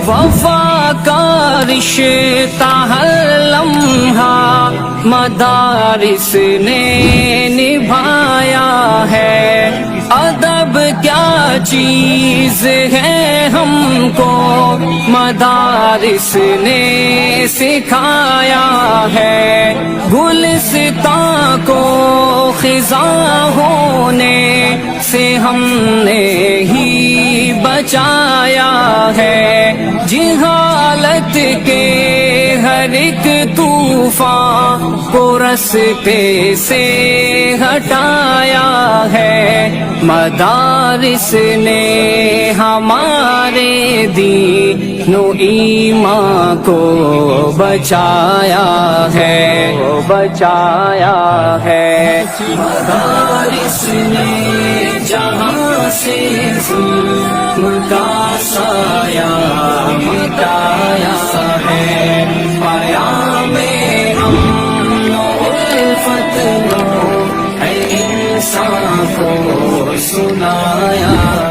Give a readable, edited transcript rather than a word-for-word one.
وفا کا رشتہ ہر لمحہ مدارس نے نبھایا ہے، ادب کیا چیز ہے ہم کو مدارس نے سکھایا ہے، گلستاں کو خزاں ہونے سے ہم نے ہی بچایا ہے، جہالت کے ہر ایک طوفان کو رستے سے ہٹایا ہے، مدارس نے ہمارے دین و ایمان کو بچایا ہے، بچایا ہے، مدارس نے جہاں سے ظلم کا سایہ مٹایا ہے، پیام امن و الفت نو ہے انسان کو سنایا